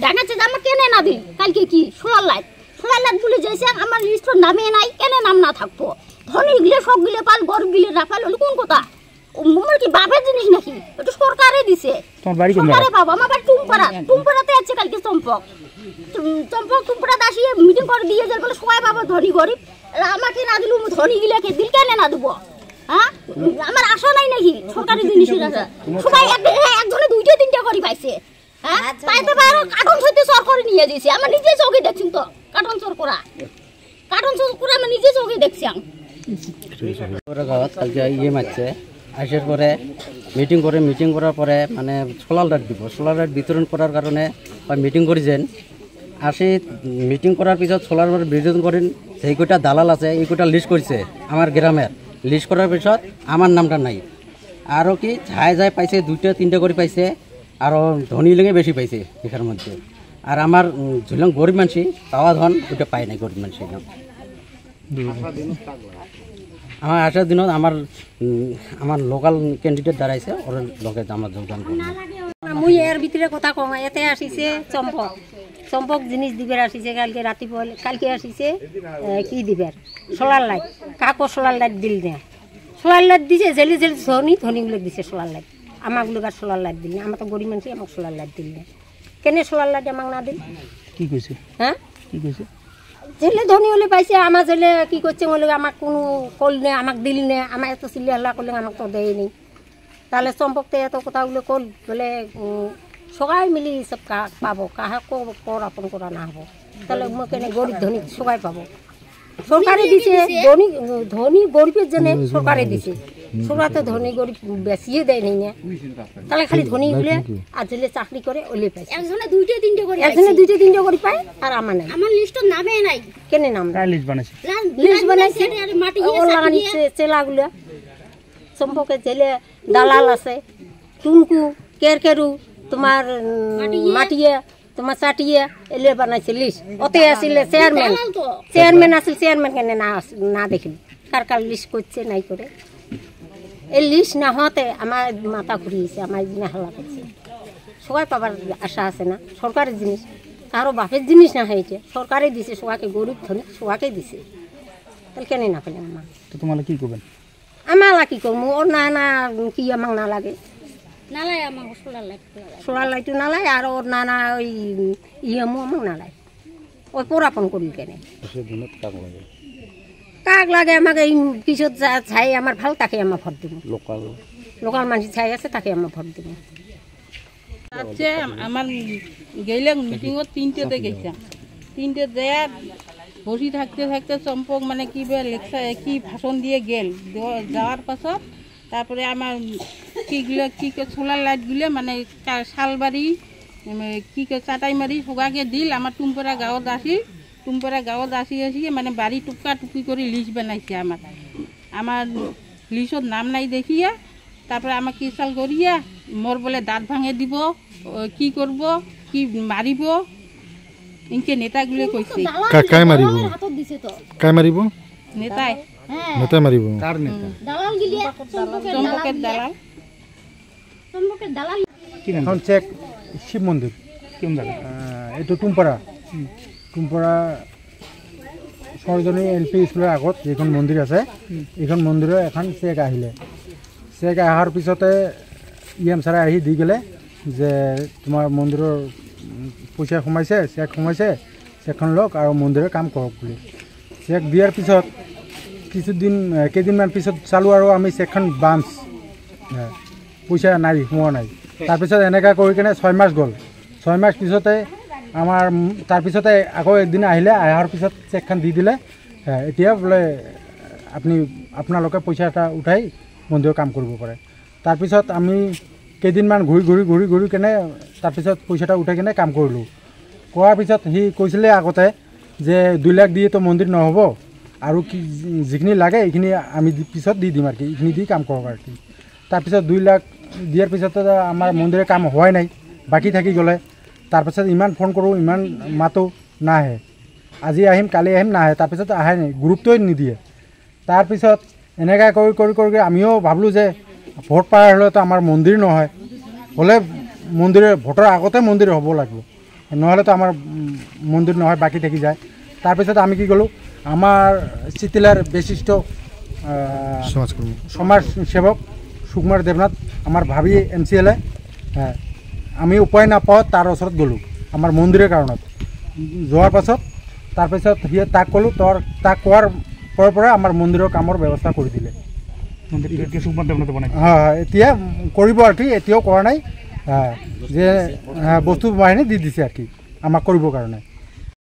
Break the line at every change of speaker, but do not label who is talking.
ডাঙাচ্ছে যে আমার কেনে না দিল কালকে কি সোলার লাইট বলে যাইছে আমার লিস্টর নামে নাই কেনে নাম না থাকবো ধনী গিলে সব গিলে পাল গরিব গিলে না পাল হলো কোন কথা মোর কি বাপের জিনিস নাকি এটা সরকারে দিছে তোমার বাড়ি কোন জায়গা বাবা আমার বাড়ি টুমপাড়াতে আছে কালকে টুমপাড়া দাসিয়ে মিটিং করে দিয়ে যায় বলে সবাই বাবা ধনী গরিব আমাকে না দিলু ধনী গিলাকে দিল কেনে না দেব হ্যাঁ আমার আশা নাই নাকি সরকারি জিনিসের আশা সবাই একজনে দুইটা তিনটা করে পাইছে হ্যাঁ পাইতে পারো কার্টন সইতে সরকারি নিয়ে দিয়েছে আমার নিজে চোখে দেখছি তো কার্টন সরকার আমি নিজে চোখে দেখছি
কালকে ইয়ে মারছে আসার পরে মিটিং করার পরে মানে সোলার লাইট দিব সোলার লাইট বিতরণ করার কারণে মিটিং করেছেন আসি মিটিং করার পিছত সোলার লাইট বিতরণ করেন সেই কটা দালাল আছে এই কটা লিস্ট করছে আমার গ্রামের লিস্ট করার পিছত আমার নামটা নাই আরও কি যায় পাইছে দুইটা তিনটা করে পাইছে আরও ধনী লেগে বেশি পাইছে এখানের মধ্যে আর আমার ঝুলং গরিব মানুষ পাওয়া ধন ওটা পাই নাই গরিব মানুষের নাম আমার আসার দিনত আমার লোকাল ক্যান্ডিডেট দাঁড়াইছে ওর লগে আমার যোগদান করব
মুই এর ভিতরে কথা কম এতে আসিছে চম্পক জিনিস দিবের আসিছে কালকে আসিছে কি দিবের সোলার লাইট কাকো সোলার লাইট দিল না সোলার লাইট দিছে জেলি ধনীগুলো দিছে সোলার লাইট আমাগুলো আর সোলার লাইট দিল না আমার তো গরিব মানুষ আমাকে সোলার লাইট দিল না কেন সোলার লাইট আমাকে না দিল
কি কইছে
হ্যাঁ
কি কইছে
জেলে ধনী হলে পাইছে আমার জেলে কি করছে বলে আমাকে কোনো কল নে আমাকে দিল নে আমার এত চিল্লি হাল্লা করলে আমাকে তো দেয়নি তাহলে চম্পকতে এত কথাগুলো কল বলে সবাই মিলি সব পাবো কাহা কর আপন করা না হবো তাহলে কেন গরিব ধনী সবাই পাবো সরকারে দিছে ধনী গরিবের জন্য সরকারে দিছে সরকার তো ধনী গরিব বেশিয়ে দেয় নাই না তাহলে খালি ধনী গুলো আর জেলে চাকরি করে ওলে পাইছে
একজনে দুইটা তিনটা
করে পায় আর আমার নাই
আমার লিস্টর নামে নাই
কেন নাম
লিস্ট
বানাইছে ওর লাগানিছে চেলাগুলো চম্পকের জেলে দালাল আছে টুনকু কেরকেরু তোমার মাটিয়ে তোমার চাটিয়ে এলে বানাইছে লিস্ট ওতে আসলে চেয়ারম্যান আসলে চেয়ারম্যান কেন না দেখিল কার লিস্ট করছে নাই করে এই লিস্ট না হতে আমার মাথা ঘুরিয়েছে আমার দিনে হাল্লা করছে সবাই পাবার আশা আছে না সরকারের জিনিস কারো বাপের জিনিস না হয়েছে সরকারে দিছে সবাইকে গরিব ধনী সবাইকে দিছে তাহলে কেন না পেলাম মা
তো তোমার কি করবেন
আমার কি করবো ওর না কি আমাকে না লাগে
নালায় আমার
সোলার লাইটও নালায় আর ওর নানা ওই ইয়েমো আমাকে নালায় ওই পরাপন করি কেন কাক লাগে আমাকে এই পিছত ছাই আমার ভাল তাকে আমার ভোট দিব লোকাল মানুষ ছাই আছে তাকে আমার ভোট দিব
আচ্ছা আমার গেলে মিটিংত তিনটেতে গেছিলাম তিনটে দেয়া বসি থাকতে চম্পক মানে কি লেকচার কি ভাষণ দিয়ে গেল যাওয়ার পাছত তারপরে আমার কিগুলো কি সোলার লাইটগুলো মানে শালবাড়ি কি চাটাই মারি সবাকে দিল আমার টুমপাড়া গাঁৱত আসি মানে বাড়ি টুকা টুকি করে লিস্ট বানাইছে আমার লিস্টত নাম নাই দেখিয়া তারপরে আমাকে কি চাল করিয়া মোর বলে দাঁত ভাঙে দিব কি করব কি মারিব ইনকে নেতাগুলো কইছে
কাই মারিব নেতাই মারিব
কার নেতা
দালাল গিলিয়া
চম্পকের
দালাল
এখন চেক শিব মন্দির
কোন জায়গা
এইটো টুমপাড়া সৰজনী এল পি স্কুলৰ আগত যিখন মন্দিৰ আছে এইখন মন্দিৰৰ এখন চেক আহিলে চেক অহাৰ পিছতে EM ছাৰে আহি দি গ'লে যে তোমাৰ মন্দিৰৰ পইচা সোমাইছে চেকখন লওক আৰু মন্দিৰৰ কাম কৰক বুলি চেক দিয়াৰ পিছত কেইদিনমান পিছত চালোঁ আৰু আমি চেকখন বাঞ্চ পইচা নাই সোমোৱা নাই তাৰপিছত এনেকৈ কৰি কিনে 6 মাস গ'ল 6 মাস পিছতে আমাৰ তাৰপিছতে আকৌ একদিন আহিলে অহাৰ পিছত চেকখন দি দিলে এতিয়া বোলে আপোনালোকে পইচা এটা উঠাই মন্দিৰৰ কাম কৰিব পাৰে তাৰপিছত আমি কেইদিনমান ঘূৰি কেনে তাৰপিছত পইচাটা উঠাই কিনে কাম কৰিলোঁ কৰাৰ পিছত সি কৈছিলে আগতে যে 2 লাখ দিয়ে তো মন্দিৰ নহ'ব আৰু কি যিখিনি লাগে এইখিনি আমি পিছত দি দিম আৰু কি এইখিনি দি কাম কৰক আৰু কি তাৰপিছত 2 লাখ দিয়াৰ পিছত আমাৰ মন্দিৰৰ কাম হোৱাই নাই বাকী থাকি গ'লে তাৰপিছত ইমান ফোন কৰোঁ ইমান মাতো নাহে আজি আহিম কালি আহিম নাহে তাৰপিছত আহে নাই গুৰুত্বই নিদিয়ে তাৰপিছত এনেকৈ কৰি আমিও ভাবিলোঁ যে ভোট পাৰ হ'লেতো আমাৰ মন্দিৰ নহয় হ'লে মন্দিৰে ভোটৰ আগতে মন্দিৰ হ'ব লাগিব, নহ'লেতো আমাৰ মন্দিৰ নহয় বাকী থাকি যায়। তাৰপিছত আমি কি ক'লোঁ, আমাৰ চিতিলাৰ বিশিষ্ট সমাজ সেৱক সুকুমাৰ দেৱনাথ, আমাৰ ভাবি MCLA, আমি উপায় নাপাওঁ তাৰ ওচৰত গ'লোঁ আমাৰ মন্দিৰৰ কাৰণত। যোৱাৰ পাছত তাৰপিছত তাক ক'লোঁ, তাক কোৱাৰ পৰা আমাৰ মন্দিৰৰ কামৰ ব্যৱস্থা কৰি দিলে। এতিয়া কৰিব আৰু কি, এতিয়াও কৰা নাই, যে বস্তু বাহিনী দি দিছে আৰু কি আমাক কৰিবৰ কাৰণে।